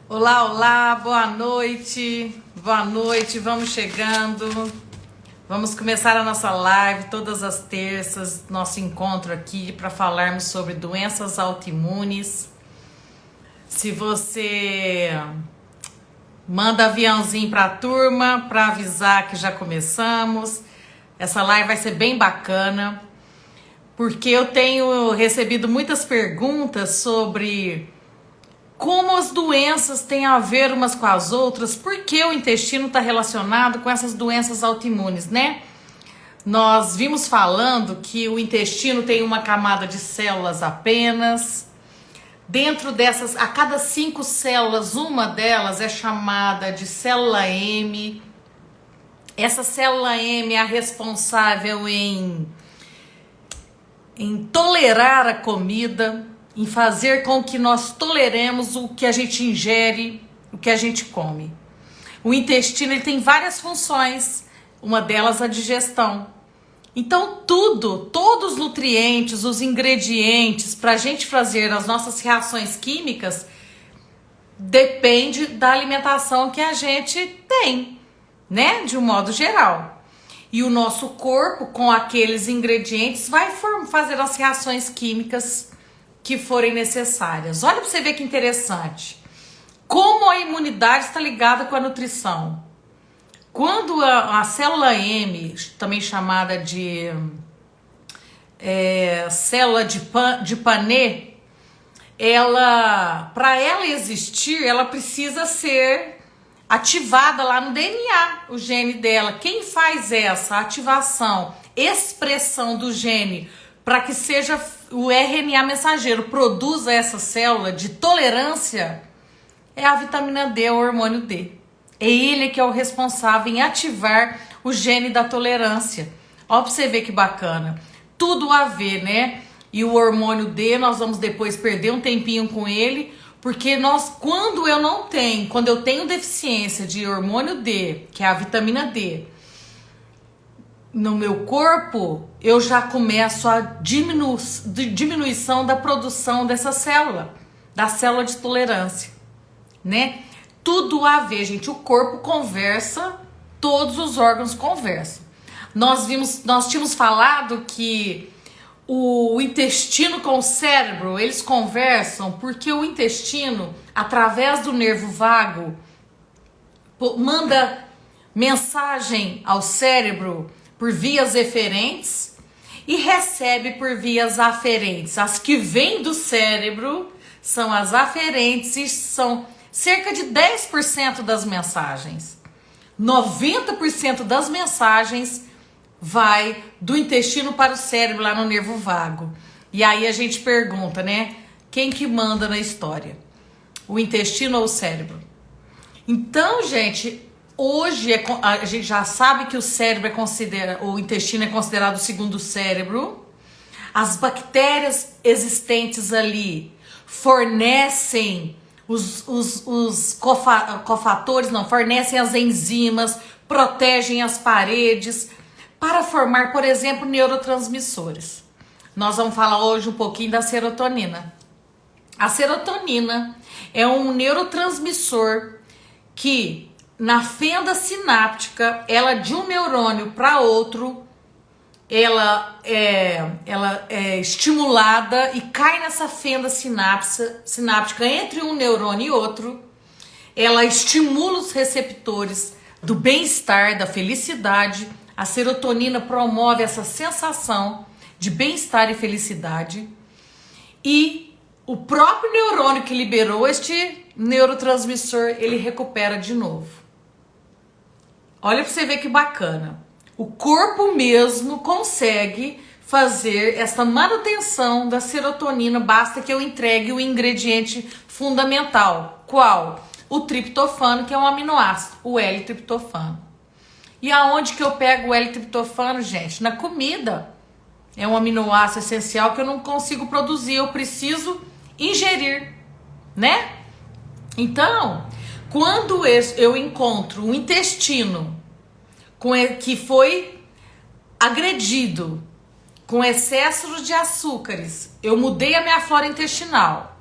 Olá, olá, boa noite, vamos chegando, vamos começar a nossa live todas as terças, nosso encontro aqui para falarmos sobre doenças autoimunes. Se você manda aviãozinho para a turma para avisar que já começamos, essa live vai ser bem bacana, porque eu tenho recebido muitas perguntas sobre como as doenças têm a ver umas com as outras, por que o intestino está relacionado com essas doenças autoimunes, né? Nós vimos falando que o intestino tem uma camada de células apenas. Dentro dessas, a cada 5 células, uma delas é chamada de célula M. Essa célula M é a responsável em tolerar a comida, em fazer com que nós toleremos o que a gente ingere, o que a gente come. O intestino ele tem várias funções, uma delas a digestão. Então todos os nutrientes, os ingredientes para a gente fazer as nossas reações químicas depende da alimentação que a gente tem, né? De um modo geral. E o nosso corpo, com aqueles ingredientes, vai fazer as reações químicas que forem necessárias. Olha para você ver que interessante. Como a imunidade está ligada com a nutrição. Quando a célula M, também chamada de célula de Panet, para ela existir, ela precisa ser ativada lá no DNA, o gene dela. Quem faz essa ativação, expressão do gene, para que seja o RNA mensageiro, produza essa célula de tolerância, é a vitamina D, o hormônio D. É ele que é o responsável em ativar o gene da tolerância. Ó, pra você ver que bacana. Tudo a ver, né? E o hormônio D, nós vamos depois perder um tempinho com ele, porque quando eu tenho deficiência de hormônio D, que é a vitamina D, no meu corpo, eu já começo a diminuição da produção dessa célula, da célula de tolerância, né? Tudo a ver, gente. O corpo conversa, todos os órgãos conversam. Nós tínhamos falado que o intestino com o cérebro, eles conversam porque o intestino, através do nervo vago, manda mensagem ao cérebro por vias eferentes e recebe por vias aferentes. As que vêm do cérebro são as aferentes e são cerca de 10% das mensagens. 90% das mensagens vai do intestino para o cérebro, lá no nervo vago. E aí a gente pergunta, né? Quem que manda na história? O intestino ou o cérebro? Então, gente, hoje a gente já sabe que o intestino é considerado o segundo cérebro. As bactérias existentes ali fornecem os cofatores, fornecem as enzimas, protegem as paredes para formar, por exemplo, neurotransmissores. Nós vamos falar hoje um pouquinho da serotonina. A serotonina é um neurotransmissor que, na fenda sináptica, ela de um neurônio para outro, ela é estimulada e cai nessa fenda sináptica entre um neurônio e outro. Ela estimula os receptores do bem-estar, da felicidade. A serotonina promove essa sensação de bem-estar e felicidade. E o próprio neurônio que liberou este neurotransmissor, ele recupera de novo. Olha para você ver que bacana. O corpo mesmo consegue fazer essa manutenção da serotonina, basta que eu entregue o ingrediente fundamental. Qual? O triptofano, que é um aminoácido, o L-triptofano. E aonde que eu pego o L-triptofano, gente? Na comida. É um aminoácido essencial que eu não consigo produzir, eu preciso ingerir, né? Então, quando eu encontro um intestino que foi agredido com excesso de açúcares, eu mudei a minha flora intestinal.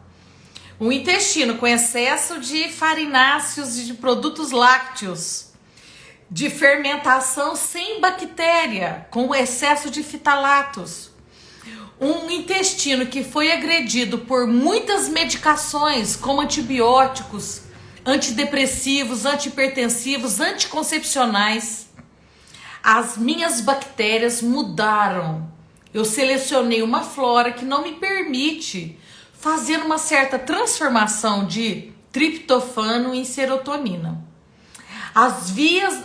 Um intestino com excesso de farináceos e de produtos lácteos, de fermentação sem bactéria, com excesso de fitalatos. Um intestino que foi agredido por muitas medicações, como antibióticos, antidepressivos, antihipertensivos, anticoncepcionais. As minhas bactérias mudaram. Eu selecionei uma flora que não me permite fazer uma certa transformação de triptofano em serotonina.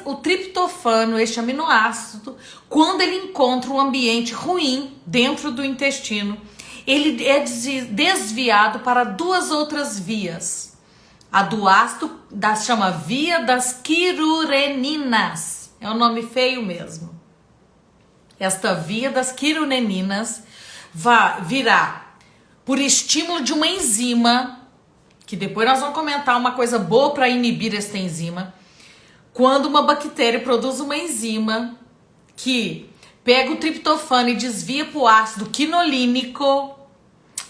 O triptofano, este aminoácido, quando ele encontra um ambiente ruim dentro do intestino, ele é desviado para duas outras vias. A do ácido chama via das quirureninas. É um nome feio mesmo. Esta via das quirureninas virá por estímulo de uma enzima, que depois nós vamos comentar uma coisa boa para inibir esta enzima. Quando uma bactéria produz uma enzima que pega o triptofano e desvia para o ácido quinolínico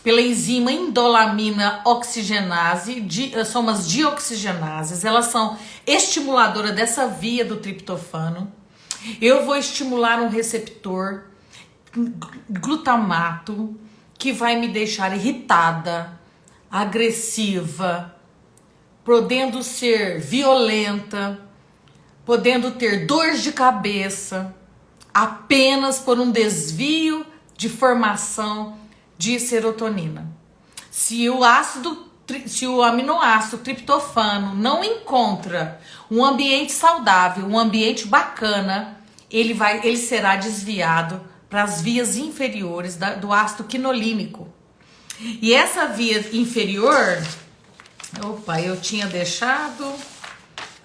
pela enzima indolamina oxigenase, são umas dioxigenases, elas são estimuladoras dessa via do triptofano. Eu vou estimular um receptor glutamato que vai me deixar irritada, agressiva, podendo ser violenta, podendo ter dor de cabeça, apenas por um desvio de formação de serotonina. Se o aminoácido triptofano não encontra um ambiente saudável, um ambiente bacana, ele será desviado para as vias inferiores do ácido quinolínico. E essa via inferior, eu tinha deixado,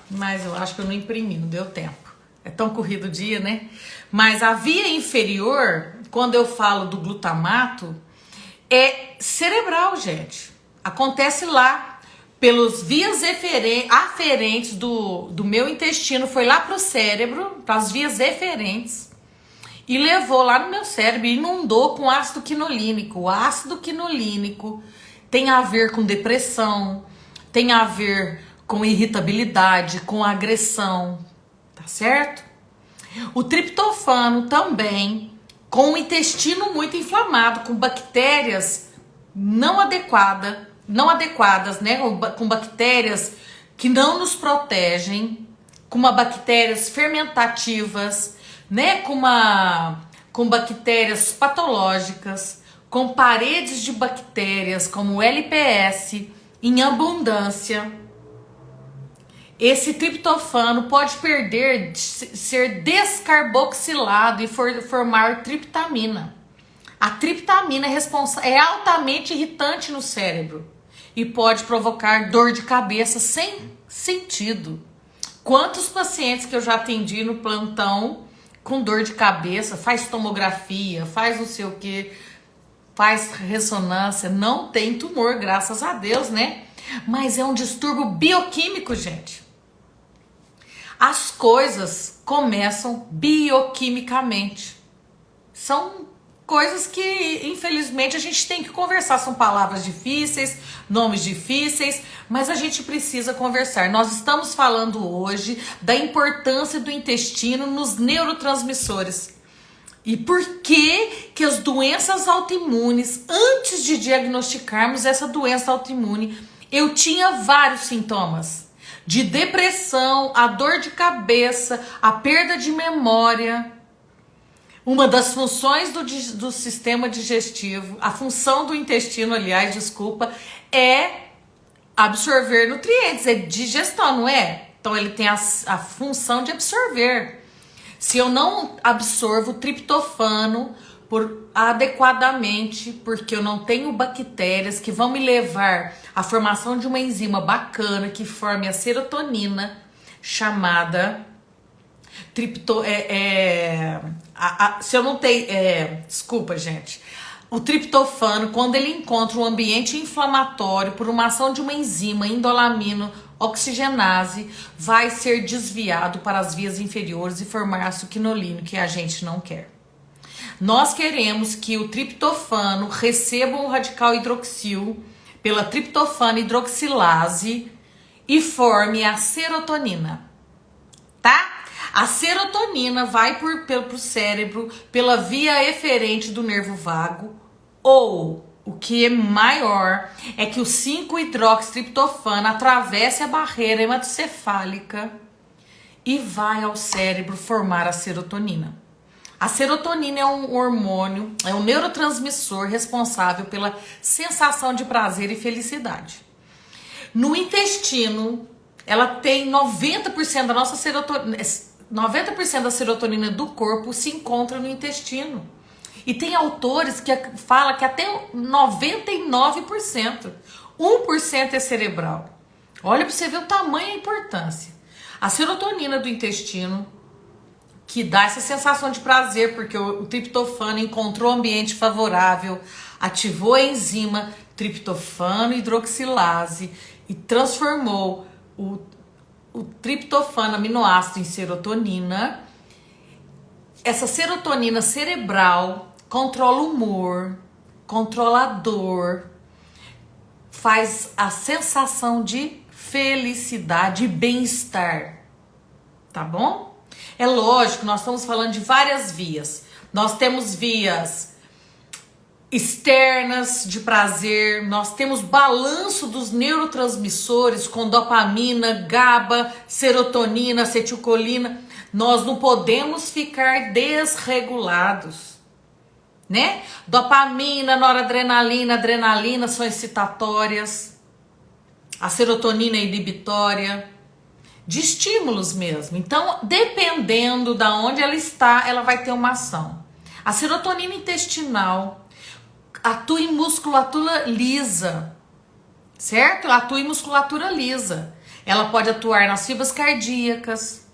mas eu acho que eu não imprimi, não deu tempo. É tão corrido o dia, né? Mas a via inferior, quando eu falo do glutamato, é cerebral, gente. Acontece lá, pelos vias aferentes do meu intestino, foi lá pro cérebro, para as vias eferentes, e levou lá no meu cérebro e inundou com ácido quinolínico. O ácido quinolínico tem a ver com depressão, tem a ver com irritabilidade, com agressão, tá certo? O triptofano também, com o intestino muito inflamado, com bactérias não adequadas, né? Com bactérias que não nos protegem, com bactérias fermentativas, né? Com bactérias patológicas, com paredes de bactérias como o LPS em abundância. Esse triptofano pode ser descarboxilado e formar triptamina. A triptamina é altamente irritante no cérebro e pode provocar dor de cabeça sem sentido. Quantos pacientes que eu já atendi no plantão com dor de cabeça, faz tomografia, faz não sei o que, faz ressonância, não tem tumor, graças a Deus, né? Mas é um distúrbio bioquímico, gente. As coisas começam bioquimicamente. São coisas que, infelizmente, a gente tem que conversar. São palavras difíceis, nomes difíceis, mas a gente precisa conversar. Nós estamos falando hoje da importância do intestino nos neurotransmissores. E por que as doenças autoimunes, antes de diagnosticarmos essa doença autoimune, eu tinha vários sintomas. De depressão, a dor de cabeça, a perda de memória. Uma das funções do sistema digestivo, a função do intestino, aliás, é absorver nutrientes, é digestão, não é? Então ele tem a função de absorver. Se eu não absorvo triptofano adequadamente, porque eu não tenho bactérias que vão me levar à formação de uma enzima bacana que forme a serotonina, chamada se eu não tenho, desculpa, gente. O triptofano, quando ele encontra um ambiente inflamatório por uma ação de uma enzima indolamino oxigenase, vai ser desviado para as vias inferiores e formar ácido quinolínico, que a gente não quer. Nós queremos que o triptofano receba um radical hidroxil pela triptofana hidroxilase e forme a serotonina, tá? A serotonina vai pro cérebro pela via eferente do nervo vago, ou o que é maior é que o 5-hidroxitriptofano atravessa a barreira hematocefálica e vai ao cérebro formar a serotonina. A serotonina é um hormônio, é um neurotransmissor responsável pela sensação de prazer e felicidade. No intestino, ela tem 90% da nossa serotonina, 90% da serotonina do corpo se encontra no intestino. E tem autores que falam que até 99%, 1% é cerebral. Olha para você ver o tamanho e a importância. A serotonina do intestino, que dá essa sensação de prazer, porque o triptofano encontrou ambiente favorável, ativou a enzima triptofano hidroxilase e transformou o triptofano aminoácido em serotonina. Essa serotonina cerebral controla o humor, controla a dor, faz a sensação de felicidade e bem-estar, tá bom? É lógico, nós estamos falando de várias vias. Nós temos vias externas de prazer, nós temos balanço dos neurotransmissores com dopamina, GABA, serotonina, acetilcolina. Nós não podemos ficar desregulados, né? Dopamina, noradrenalina, adrenalina são excitatórias, a serotonina é inibitória, de estímulos mesmo. Então, dependendo da onde ela está, ela vai ter uma ação. A serotonina intestinal atua em musculatura lisa, certo? Ela atua em musculatura lisa. Ela pode atuar nas fibras cardíacas.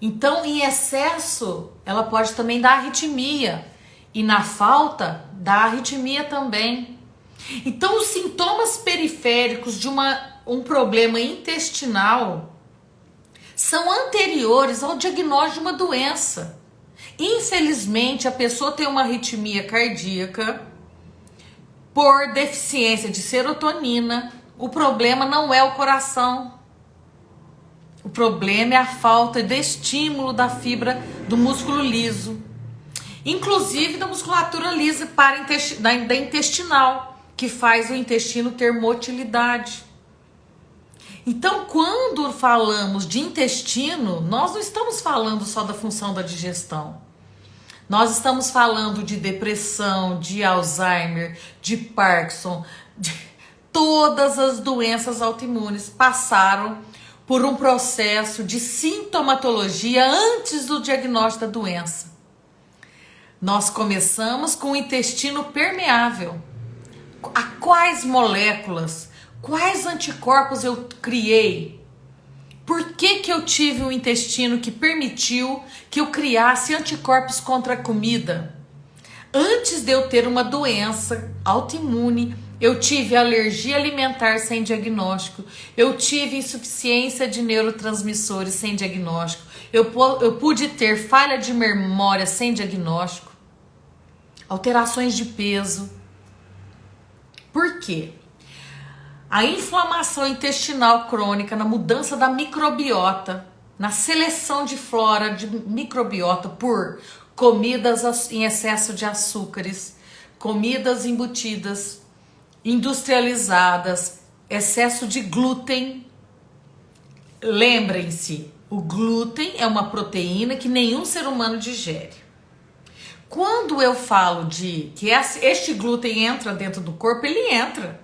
Então, em excesso, ela pode também dar arritmia. E na falta, dá arritmia também. Então, os sintomas periféricos de um problema intestinal são anteriores ao diagnóstico de uma doença. Infelizmente, a pessoa tem uma arritmia cardíaca por deficiência de serotonina. O problema não é o coração. O problema é a falta de estímulo da fibra do músculo liso. Inclusive da musculatura lisa da intestinal, que faz o intestino ter motilidade. Então, quando falamos de intestino, nós não estamos falando só da função da digestão. Nós estamos falando de depressão, de Alzheimer, de Parkinson, de todas as doenças autoimunes passaram por um processo de sintomatologia antes do diagnóstico da doença. Nós começamos com o intestino permeável. A quais moléculas, quais anticorpos eu criei? Por que eu tive um intestino que permitiu que eu criasse anticorpos contra a comida? Antes de eu ter uma doença autoimune, eu tive alergia alimentar sem diagnóstico, eu tive insuficiência de neurotransmissores sem diagnóstico, eu pude ter falha de memória sem diagnóstico, alterações de peso. Por quê? A inflamação intestinal crônica, na mudança da microbiota, na seleção de flora de microbiota por comidas em excesso de açúcares, comidas embutidas, industrializadas, excesso de glúten. Lembrem-se, o glúten é uma proteína que nenhum ser humano digere. Quando eu falo de que este glúten entra dentro do corpo, ele entra.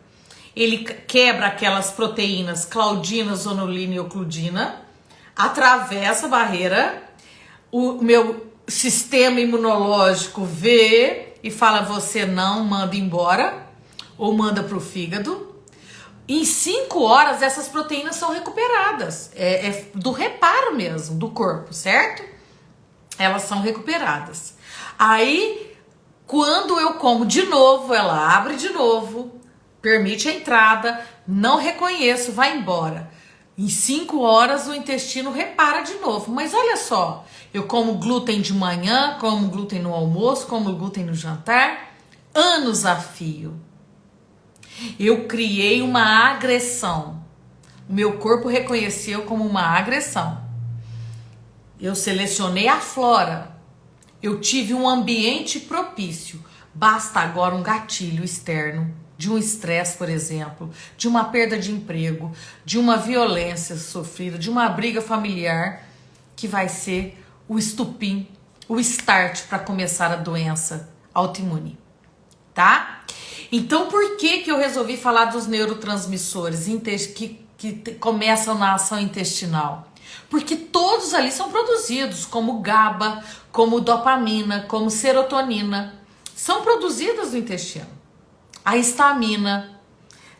Ele quebra aquelas proteínas claudina, zonulina e ocludina, atravessa a barreira, o meu sistema imunológico vê e fala: você não, manda embora, ou manda para o fígado. Em 5 horas essas proteínas são recuperadas, é do reparo mesmo do corpo, certo? Elas são recuperadas. Aí, quando eu como de novo, ela abre de novo, permite a entrada, não reconheço, vai embora. Em 5 horas o intestino repara de novo. Mas olha só, eu como glúten de manhã, como glúten no almoço, como glúten no jantar, anos a fio. Eu criei uma agressão. O meu corpo reconheceu como uma agressão. Eu selecionei a flora. Eu tive um ambiente propício. Basta agora um gatilho externo, de um estresse, por exemplo, de uma perda de emprego, de uma violência sofrida, de uma briga familiar, que vai ser o estupim, o start para começar a doença autoimune, tá? Então, por que eu resolvi falar dos neurotransmissores que começam na ação intestinal? Porque todos ali são produzidos, como GABA, como dopamina, como serotonina, são produzidas no intestino. A histamina,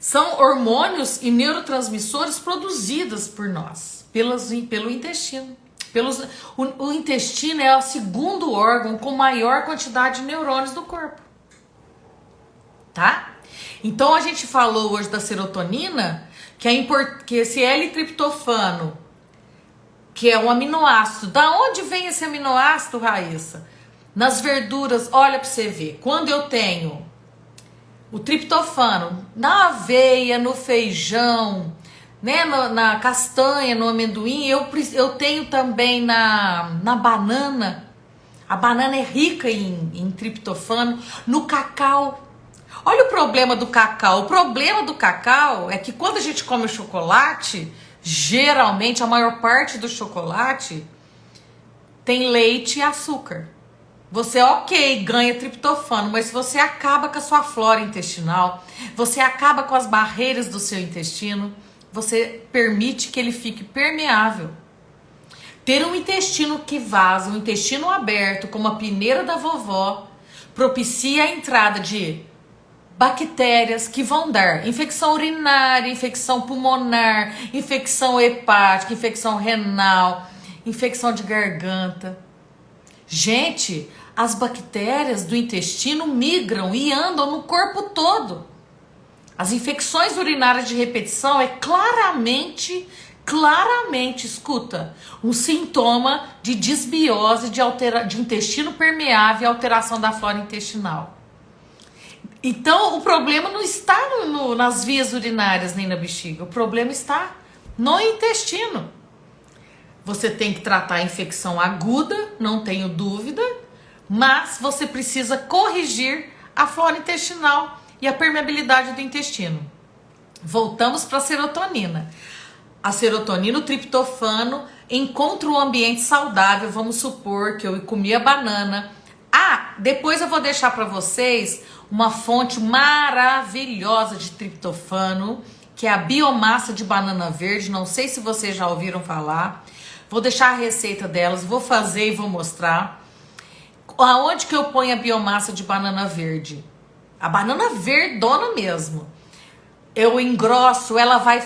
são hormônios e neurotransmissores produzidos por nós, pelo intestino. O intestino é o segundo órgão com maior quantidade de neurônios do corpo. Tá? Então a gente falou hoje da serotonina, que esse L-triptofano, que é um aminoácido. Da onde vem esse aminoácido, Raíssa? Nas verduras, olha para você ver. Quando eu tenho o triptofano na aveia, no feijão, né, na castanha, no amendoim, eu tenho também na banana. A banana é rica em triptofano. No cacau. Olha o problema do cacau. O problema do cacau é que quando a gente come o chocolate, geralmente a maior parte do chocolate tem leite e açúcar. Você, ok, ganha triptofano, mas você acaba com a sua flora intestinal, você acaba com as barreiras do seu intestino, você permite que ele fique permeável. Ter um intestino que vaza, um intestino aberto, como a peneira da vovó, propicia a entrada de bactérias que vão dar infecção urinária, infecção pulmonar, infecção hepática, infecção renal, infecção de garganta. Gente, as bactérias do intestino migram e andam no corpo todo. As infecções urinárias de repetição é claramente, escuta, um sintoma de desbiose, de intestino permeável e alteração da flora intestinal. Então, o problema não está nas vias urinárias nem na bexiga. O problema está no intestino. Você tem que tratar a infecção aguda, não tenho dúvida, mas você precisa corrigir a flora intestinal e a permeabilidade do intestino. Voltamos para a serotonina. A serotonina, o triptofano, encontra um ambiente saudável. Vamos supor que eu comi a banana. Depois eu vou deixar para vocês uma fonte maravilhosa de triptofano, que é a biomassa de banana verde. Não sei se vocês já ouviram falar. Vou deixar a receita delas, vou fazer e vou mostrar. Aonde que eu ponho a biomassa de banana verde? A banana verdona mesmo. Eu engrosso, ela vai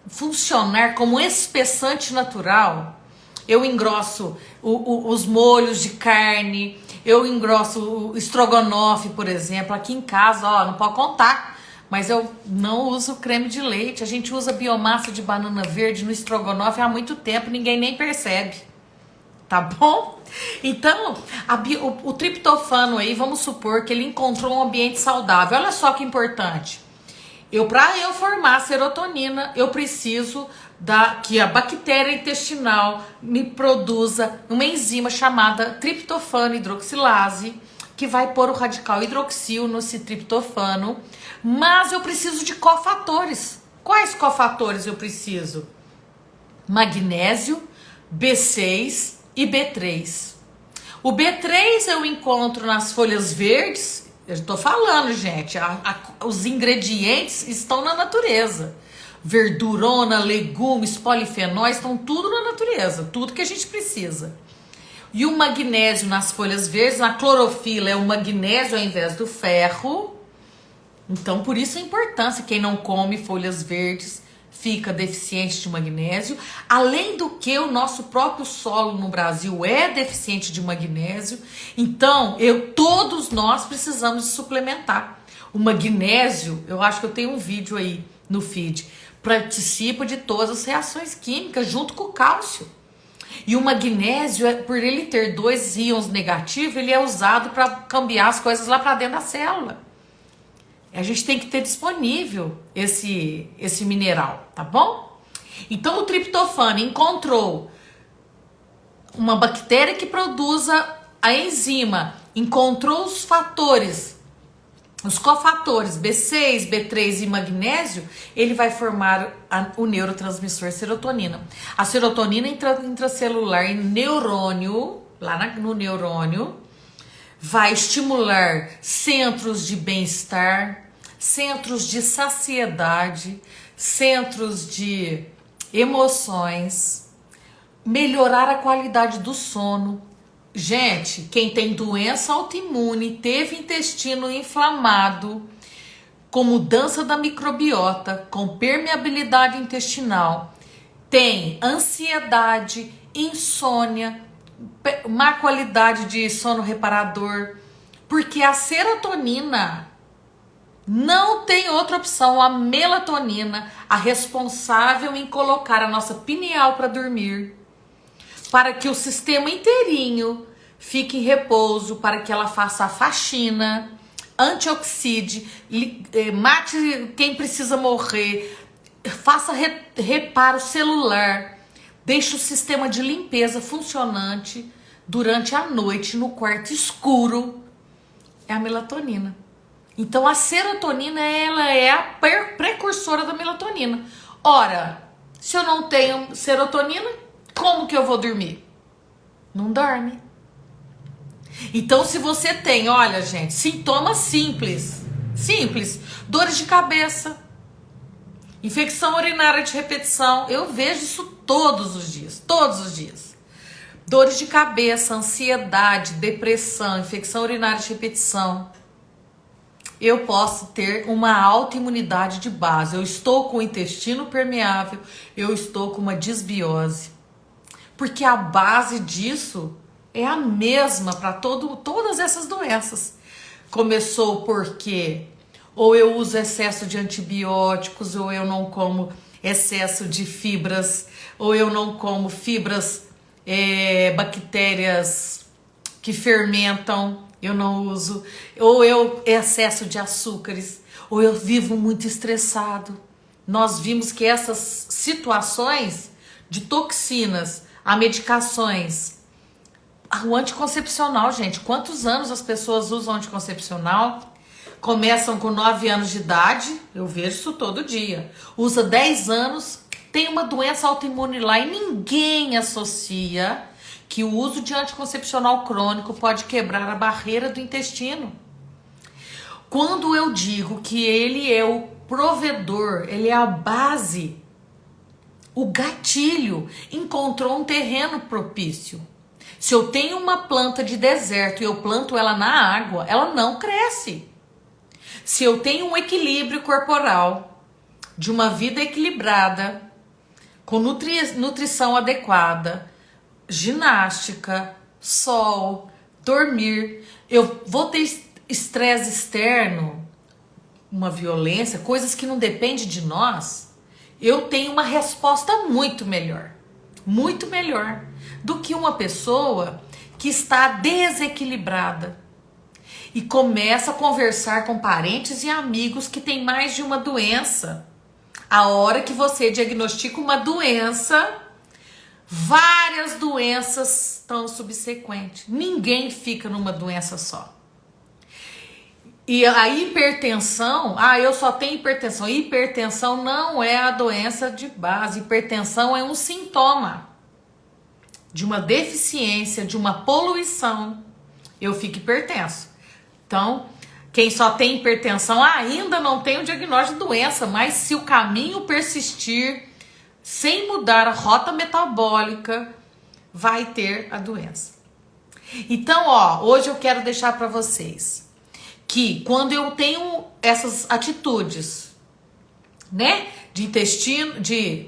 funcionar como espessante natural. Eu engrosso os molhos de carne, eu engrosso o estrogonofe, por exemplo. Aqui em casa, não pode contar, mas eu não uso creme de leite. A gente usa biomassa de banana verde no estrogonofe há muito tempo, ninguém nem percebe. Tá bom? Então, o triptofano aí, vamos supor que ele encontrou um ambiente saudável. Olha só que importante. Para eu formar serotonina, eu preciso que a bactéria intestinal me produza uma enzima chamada triptofano hidroxilase, que vai pôr o radical hidroxil nesse triptofano. Mas eu preciso de cofatores. Quais cofatores eu preciso? Magnésio, B6 e B3. O B3 eu encontro nas folhas verdes. Eu estou falando, gente, os ingredientes estão na natureza. Verdurona, legumes, polifenóis, estão tudo na natureza, tudo que a gente precisa. E o magnésio nas folhas verdes, na clorofila, é o magnésio ao invés do ferro. Então, por isso a importância, quem não come folhas verdes fica deficiente de magnésio. Além do que, o nosso próprio solo no Brasil é deficiente de magnésio. Então, todos nós precisamos de suplementar. O magnésio, eu acho que eu tenho um vídeo aí no feed, participa de todas as reações químicas junto com o cálcio. E o magnésio, por ele ter 2 íons negativos, ele é usado para cambiar as coisas lá para dentro da célula. A gente tem que ter disponível esse mineral, tá bom? Então o triptofano encontrou uma bactéria que produza a enzima, encontrou os fatores, os cofatores B6, B3 e magnésio, ele vai formar o neurotransmissor serotonina. A serotonina intracelular em neurônio, no neurônio, vai estimular centros de bem-estar, centros de saciedade, centros de emoções, melhorar a qualidade do sono. Gente, quem tem doença autoimune, teve intestino inflamado, com mudança da microbiota, com permeabilidade intestinal, tem ansiedade, insônia, má qualidade de sono reparador, porque a serotonina não tem outra opção, a melatonina, a responsável em colocar a nossa pineal para dormir, para que o sistema inteirinho fique em repouso, para que ela faça a faxina, antioxide, mate quem precisa morrer, faça reparo celular, deixe o sistema de limpeza funcionante durante a noite no quarto escuro. É a melatonina. Então a serotonina, ela é a precursora da melatonina. Ora, se eu não tenho serotonina, como que eu vou dormir? Não dorme. Então se você tem, olha gente, sintomas simples, dores de cabeça, infecção urinária de repetição, eu vejo isso todos os dias. Dores de cabeça, ansiedade, depressão, infecção urinária de repetição. Eu posso ter uma autoimunidade de base. Eu estou com o intestino permeável, eu estou com uma disbiose. Porque a base disso é a mesma para todas essas doenças. Começou porque ou eu uso excesso de antibióticos, ou eu não como excesso de fibras, ou eu não como fibras, bactérias que fermentam, eu não uso, ou eu excesso de açúcares, ou eu vivo muito estressado. Nós vimos que essas situações de toxinas, a medicações, o anticoncepcional, gente, quantos anos as pessoas usam anticoncepcional? Começam com 9 anos de idade, eu vejo isso todo dia. Usa 10 anos, tem uma doença autoimune lá e ninguém associa que o uso de anticoncepcional crônico pode quebrar a barreira do intestino. Quando eu digo que ele é o provedor, ele é a base, o gatilho, encontrou um terreno propício. Se eu tenho uma planta de deserto e eu planto ela na água, ela não cresce. Se eu tenho um equilíbrio corporal, de uma vida equilibrada, com nutrição adequada, ginástica, sol, dormir, eu vou ter estresse externo, uma violência, coisas que não dependem de nós, eu tenho uma resposta muito melhor do que uma pessoa que está desequilibrada e começa a conversar com parentes e amigos que têm mais de uma doença. A hora que você diagnostica uma doença, várias doenças estão subsequentes. Ninguém fica numa doença só. E a hipertensão, eu só tenho hipertensão. Hipertensão não é a doença de base. Hipertensão é um sintoma de uma deficiência, de uma poluição. Eu fico hipertenso. Então, quem só tem hipertensão ainda não tem o diagnóstico de doença, mas se o caminho persistir, sem mudar a rota metabólica, vai ter a doença. Então, hoje eu quero deixar para vocês que quando eu tenho essas atitudes, né, de intestino, de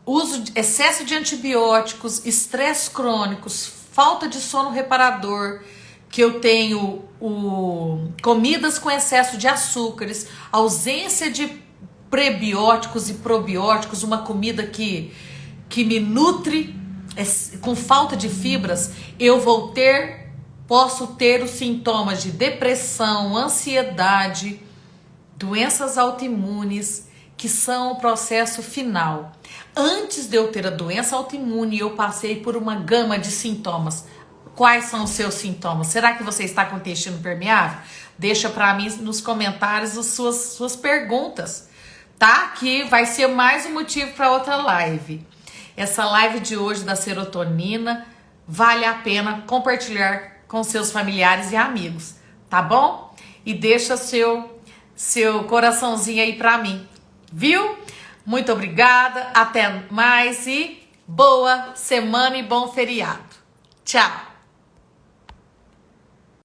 uso, excesso de antibióticos, estresse crônicos, falta de sono reparador, que eu tenho comidas com excesso de açúcares, ausência de prebióticos e probióticos, uma comida que me nutre com falta de fibras, eu posso ter os sintomas de depressão, ansiedade, doenças autoimunes, que são o processo final. Antes de eu ter a doença autoimune, eu passei por uma gama de sintomas. Quais são os seus sintomas? Será que você está com o intestino permeável? Deixa para mim nos comentários as suas perguntas, tá? Que vai ser mais um motivo para outra live. Essa live de hoje da serotonina vale a pena compartilhar com seus familiares e amigos, tá bom? E deixa seu coraçãozinho aí para mim, viu? Muito obrigada, até mais e boa semana e bom feriado. Tchau!